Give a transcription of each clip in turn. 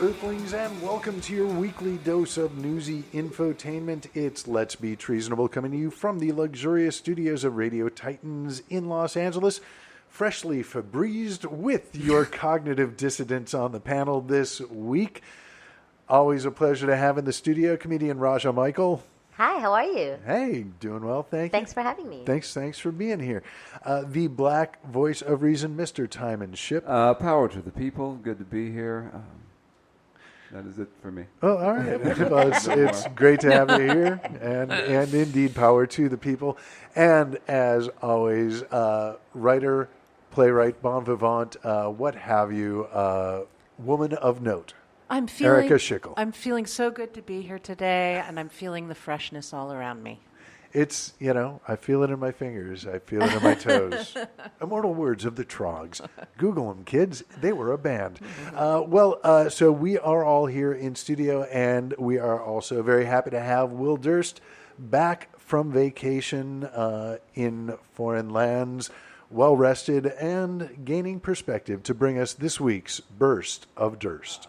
Earthlings, and welcome to your weekly dose of newsy infotainment. It's Let's Be Treasonable, coming to you from the luxurious studios of Radio Titans in Los Angeles, freshly Febrezed with your cognitive dissidents on the panel this week. Always a pleasure to have in the studio comedian Raja Michael. Hi, how are you? Hey, doing well, thank you. Thanks for having me. Thanks for being here. The black voice of reason, Mr. Tymon Shipp. Power to the people. Good to be here. That is it for me. Oh, all right. Well, it's great to have you here, and indeed, power to the people. And as always, writer, playwright, bon vivant, what have you, woman of note. Erika Schickel. I'm feeling so good to be here today, and I'm feeling the freshness all around me. It's, I feel it in my fingers. I feel it in my toes. Immortal words of the Trogs. Google them, kids. They were a band. So we are all here in studio, and we are also very happy to have Will Durst back from vacation in foreign lands, well-rested and gaining perspective to bring us this week's Burst of Durst.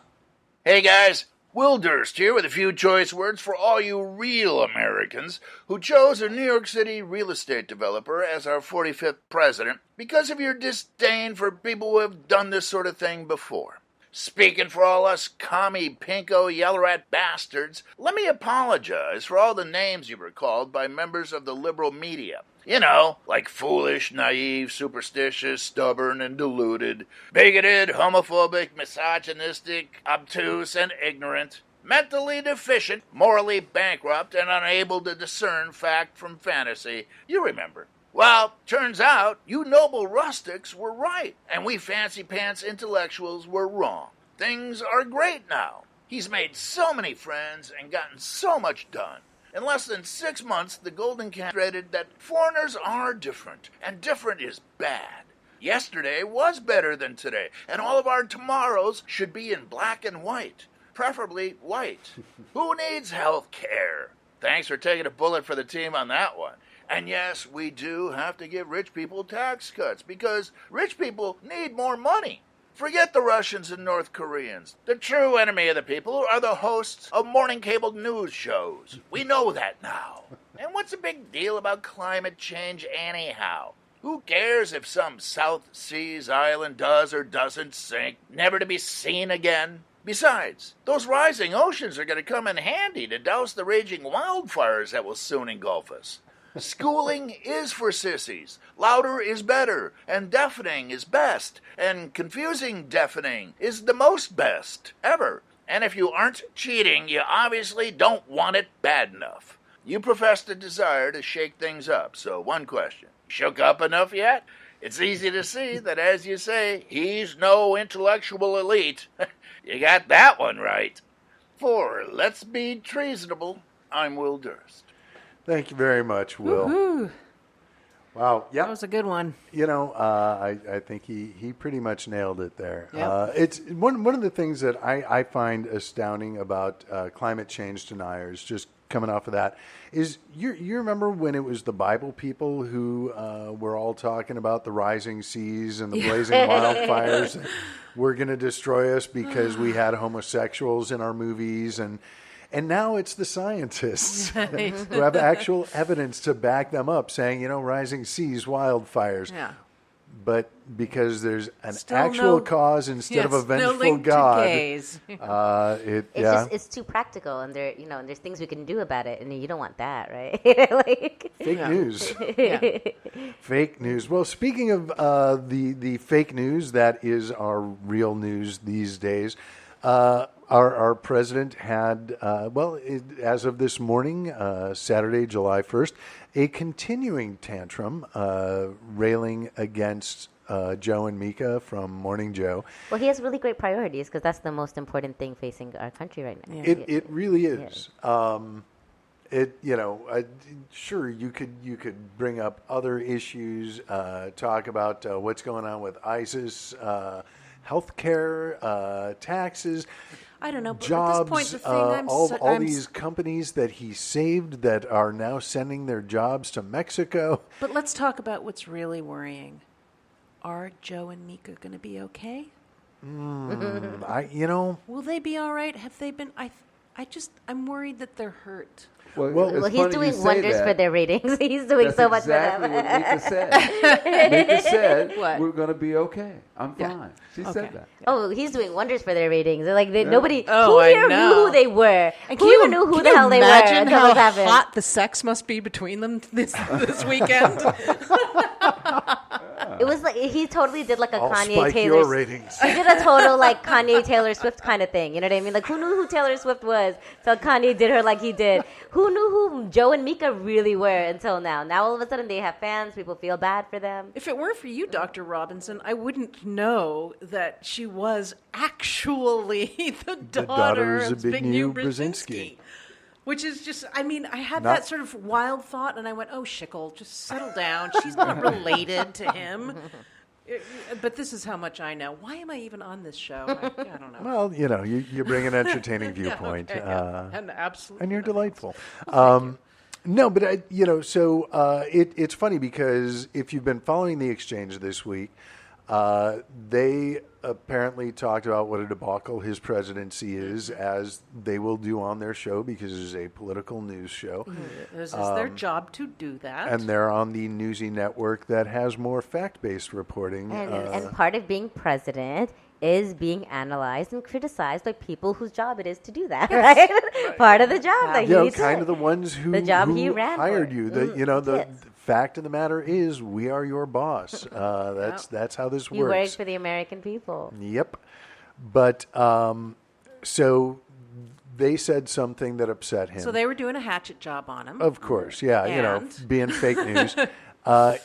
Hey guys, Will Durst here with a few choice words for all you real Americans who chose a New York City real estate developer as our 45th president because of your disdain for people who have done this sort of thing before. Speaking for all us commie, pinko, yellow-rat bastards, let me apologize for all the names you were called by members of the liberal media. You know, like foolish, naive, superstitious, stubborn, and deluded, bigoted, homophobic, misogynistic, obtuse, and ignorant, mentally deficient, morally bankrupt, and unable to discern fact from fantasy. You remember. Well, turns out you noble rustics were right, and we fancy-pants intellectuals were wrong. Things are great now. He's made so many friends and gotten so much done. In less than 6 months, the Golden Cat demonstrated that foreigners are different, and different is bad. Yesterday was better than today, and all of our tomorrows should be in black and white, preferably white. Who needs health care? Thanks for taking a bullet for the team on that one. And yes, we do have to give rich people tax cuts, because rich people need more money. Forget the Russians and North Koreans. The true enemy of the people are the hosts of morning cable news shows. We know that now. And what's the big deal about climate change anyhow? Who cares if some South Seas island does or doesn't sink, never to be seen again? Besides, those rising oceans are going to come in handy to douse the raging wildfires that will soon engulf us. Schooling is for sissies. Louder is better, and deafening is best, and confusing deafening is the most best ever. And if you aren't cheating, you obviously don't want it bad enough. You professed a desire to shake things up, so one question. Shook up enough yet? It's easy to see that, as you say, he's no intellectual elite. You got that one right. For Let's Be Treasonable, I'm Will Durst. Thank you very much, Will. Woo-hoo. Wow. Yep. That was a good one. I think he pretty much nailed it there. Yep. It's one of the things that I find astounding about climate change deniers, just coming off of that, is you remember when it was the Bible people who were all talking about the rising seas and the blazing wildfires that were going to destroy us because we had homosexuals in our movies, and now it's the scientists who have actual evidence to back them up, saying, rising seas, wildfires. Yeah. But because there's an actual cause instead of a vengeful God, it's too practical, and and there's things we can do about it, and you don't want that, right? Fake news. Fake news. Well, speaking of the fake news that is our real news these days. Our president had, as of this morning, Saturday, July 1st, a continuing tantrum railing against Joe and Mika from Morning Joe. Well, he has really great priorities because that's the most important thing facing our country right now. Yeah. It really is. Yeah. Sure, you could bring up other issues, talk about what's going on with ISIS, healthcare, taxes. I don't know, but jobs, at this point, the thing all these companies that he saved that are now sending their jobs to Mexico. But let's talk about what's really worrying. Are Joe and Mika going to be okay? Will they be all right? Have they been? I'm worried that they're hurt. Well, he's doing wonders for their ratings. He's doing That's so much exactly for them. what Mika said. Mika said, What? we're going to be okay. I'm fine. She Okay. said that. Oh, he's doing wonders for their ratings. They're like nobody Oh, who I here know. knew who they were. And Who even knew who the hell they were imagine until how this happened? hot the sex must be between them this weekend? It was like he totally did like a I'll Kanye spike Taylor. your ratings. He did a total like Kanye Taylor Swift kind of thing. You know what I mean? Like who knew who Taylor Swift was? So Kanye did her like he did. Who knew who Joe and Mika really were until now? Now all of a sudden they have fans. People feel bad for them. If it weren't for you, Dr. Robinson, I wouldn't know that she was actually the daughter of Zbigniew Brzezinski. Which is just, I mean, I had that sort of wild thought, and I went, oh, Schickel, just settle down. She's not related to him. But this is how much I know. Why am I even on this show? I don't know. Well, you bring an entertaining viewpoint. And absolutely. And you're delightful. No, but, it's funny because if you've been following the exchange this week, they apparently talked about what a debacle his presidency is, as they will do on their show because it is a political news show. This is their job to do that. And they're on the Newsy network that has more fact-based reporting. And part of being president is being analyzed and criticized by people whose job it is to do that, right? Part of the job that he kind did. of the ones who, The job who he ran hired for. you. The fact of the matter is, we are your boss. That's how this You work works. for the American people. Yep. But so they said something that upset him. So they were doing a hatchet job on him. Of course, yeah. And? Being fake news.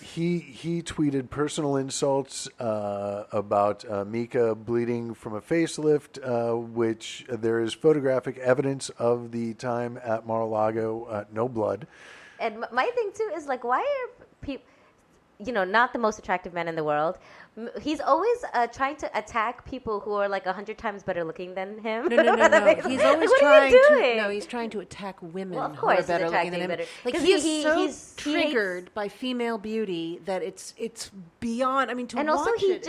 He tweeted personal insults about Mika bleeding from a facelift, which there is photographic evidence of the time at Mar-a-Lago, no blood. And my thing too is like, why are people, not the most attractive man in the world? He's always trying to attack people who are like 100 times better looking than him. No. He's always what trying are you doing? to. No, he's trying to attack women Well, of who are course he's better looking than attracting him. better- Like 'cause he's so he triggered by female beauty that it's beyond. I mean, to And watch also it,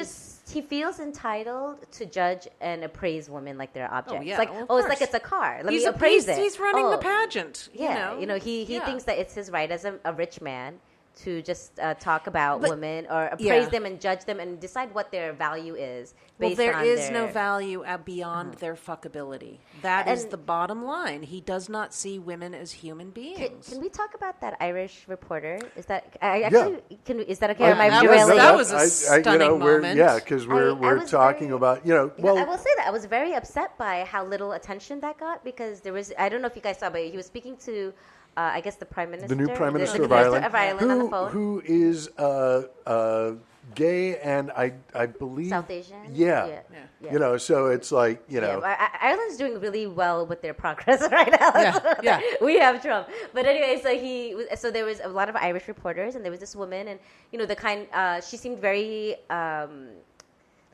he feels entitled to judge and appraise women like they're objects. yeah, like, well, of it's like course. it's a car. Let he's me appraise it. He's running the Oh, pageant. Yeah, he Yeah. thinks that it's his right as a rich man to just talk about women or appraise them and judge them and decide what their value is. Well, based there on is their... no value beyond their fuckability. That is the bottom line. He does not see women as human beings. Can we talk about that Irish reporter? Is that is that okay? Am I that derailing? that was a stunning moment. Because we're was talking very- about I will say that I was very upset by how little attention that got because there was. I don't know if you guys saw, but he was speaking to. I guess the prime minister, the new prime minister of Minister Ireland, on the phone. who is gay and I believe South Asian. Yeah. Yeah. So it's like Ireland's doing really well with their progress right now. Yeah. We have Trump, but anyway, so there was a lot of Irish reporters, and there was this woman, and she seemed very.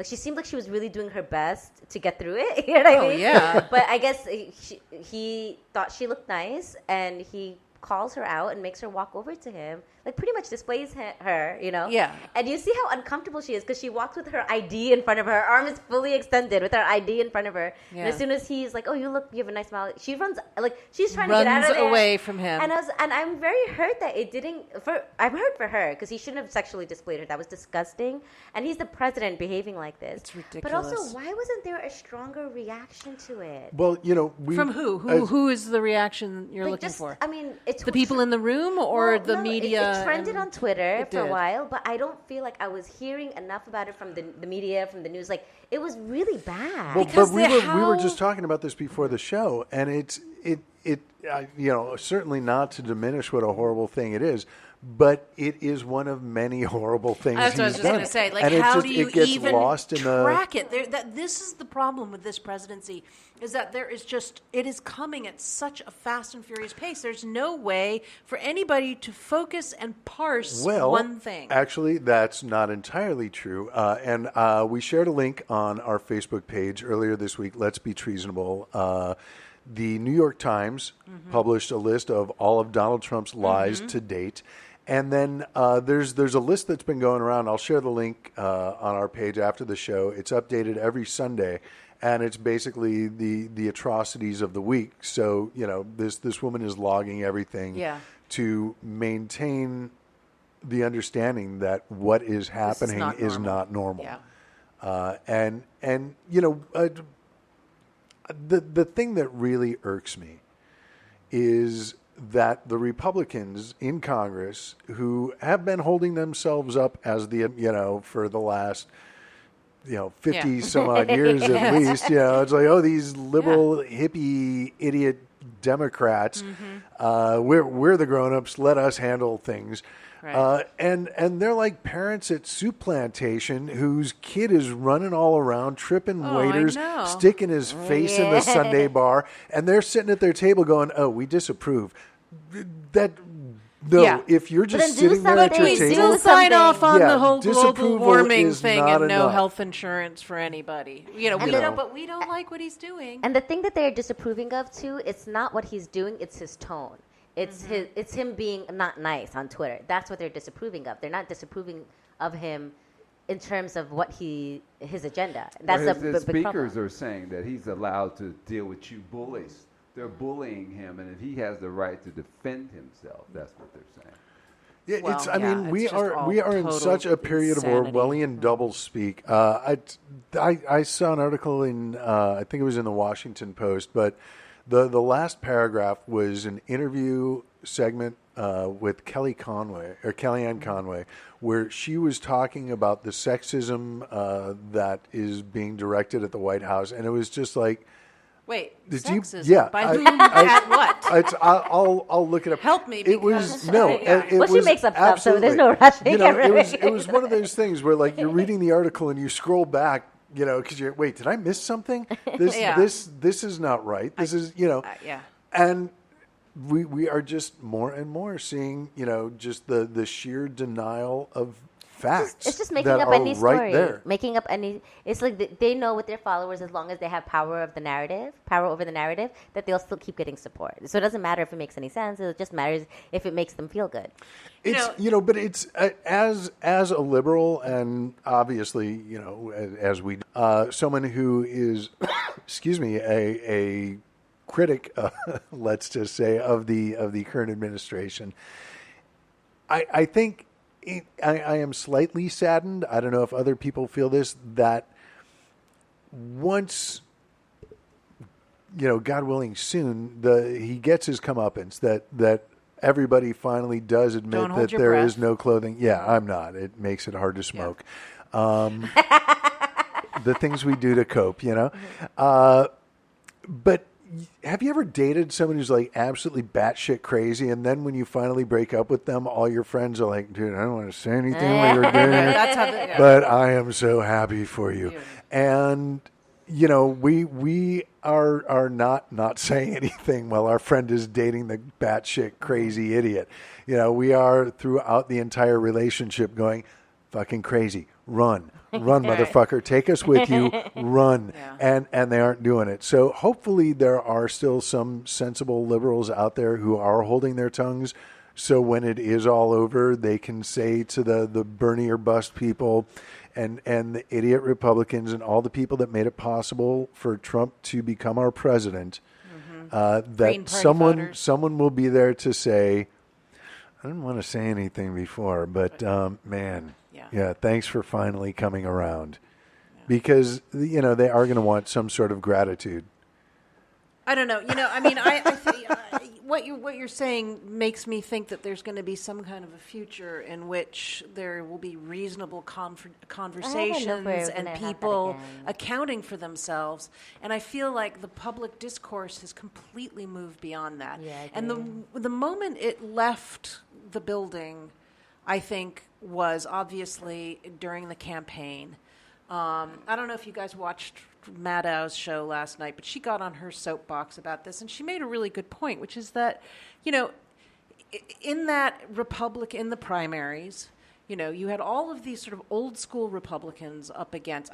She seemed like she was really doing her best to get through it. You know what I mean? Yeah. But I guess he thought she looked nice, and he calls her out and makes her walk over to him, like pretty much displays her, Yeah. And you see how uncomfortable she is because she walks with her ID in front of her. Her arm is fully extended with her ID in front of her. Yeah. And as soon as he's like, "Oh, you have a nice smile," she runs she's trying to get out of there. away from him. And I'm very hurt that it didn't. I'm hurt for her because he shouldn't have sexually displayed her. That was disgusting. And he's the president behaving like this. It's ridiculous. But also, why wasn't there a stronger reaction to it? Well, From who? Who is the reaction you're looking for? I mean, it's The people in the room or the media? It trended on Twitter It for a did. while, but I don't feel like I was hearing enough about it from the media, from the news. Like, it was really bad. Well, Because but we were just talking about this before the show, and it certainly not to diminish what a horrible thing it is, but it is one of many horrible things That's what I was he's just done. going to say. Like, and how it do you it gets even lost in track it? This is the problem with this presidency, is that it is coming at such a fast and furious pace. There's no way for anybody to focus and parse one thing. Actually, that's not entirely true. And we shared a link on our Facebook page earlier this week, Let's Be Treasonable. The New York Times published a list of all of Donald Trump's lies to date. And then there's a list that's been going around. I'll share the link on our page after the show. It's updated every Sunday, and it's basically the atrocities of the week. So, this woman is logging everything to maintain the understanding that what is happening is not normal. Yeah. The thing that really irks me is that the Republicans in Congress, who have been holding themselves up as for the last 50 some odd years at least, it's like, oh, these liberal hippie idiot Democrats, we're the grown-ups, let us handle things. Right. And they're like parents at Soup Plantation whose kid is running all around, tripping waiters, sticking his face in the Sunday bar, and they're sitting at their table going, "Oh, we disapprove." If you're just sitting there at your table, still sign off on the whole global disapproval warming is thing not and no enough. health insurance for anybody. But we don't like what he's doing. And the thing that they're disapproving of too, it's not what he's doing; it's his tone. It's him being not nice on Twitter. That's what they're disapproving of. They're not disapproving of him in terms of what his agenda. That's the big problem. speakers are saying that he's allowed to deal with you bullies. They're bullying him, and if he has the right to defend himself, that's what they're saying. We are in such a period of Orwellian doublespeak. I saw an article in I think it was in the Washington Post, but the last paragraph was an interview segment with Kellyanne Conway, where she was talking about the sexism that is being directed at the White House, and it was just like, wait, did sexism? You, yeah, by whom? At what? I'll look it up. Help me. It was no. It Well, she was makes up stuff, so there's absolutely- no rushing. It was one of those things where like you're reading the article and you scroll back, because you're wait, did I miss something? This is not right. This is and we are just more and more seeing just the sheer denial of facts. It's just making up any story. Right there. Making up any. It's like they know with their followers, as long as they have power over the narrative, that they'll still keep getting support. So it doesn't matter if it makes any sense. It just matters if it makes them feel good. It's but it's as a liberal, and obviously as we someone who is excuse me a critic, let's just say, of the current administration. I think. I am slightly saddened. I don't know if other people feel this, that once, God willing, soon, he gets his comeuppance, that everybody finally does admit that there is no clothing. Yeah, I'm not. It makes it hard to smoke. The things we do to cope, But have you ever dated someone who's like absolutely batshit crazy, and then when you finally break up with them, all your friends are like, "Dude, I don't want to say anything while you're doing it, but I am so happy for you." And we are not saying anything while our friend is dating the batshit crazy idiot. We are throughout the entire relationship going, "Fucking crazy, run." Run, motherfucker. Take us with you. Run. And they aren't doing it. So hopefully there are still some sensible liberals out there who are holding their tongues. So when it is all over, they can say to the Bernie or bust people and the idiot Republicans and all the people that made it possible for Trump to become our president, that someone will be there to say, I didn't want to say anything before, but man... Yeah, thanks for finally coming around. Because, they are going to want some sort of gratitude. I don't know. I think what you're saying makes me think that there's going to be some kind of a future in which there will be reasonable conversations and people accounting for themselves. And I feel like the public discourse has completely moved beyond that. Yeah, and the moment it left the building, I think, was obviously during the campaign. I don't know if you guys watched Maddow's show last night, but she got on her soapbox about this, and she made a really good point, which is that, in that in the primaries, you had all of these sort of old school Republicans up against.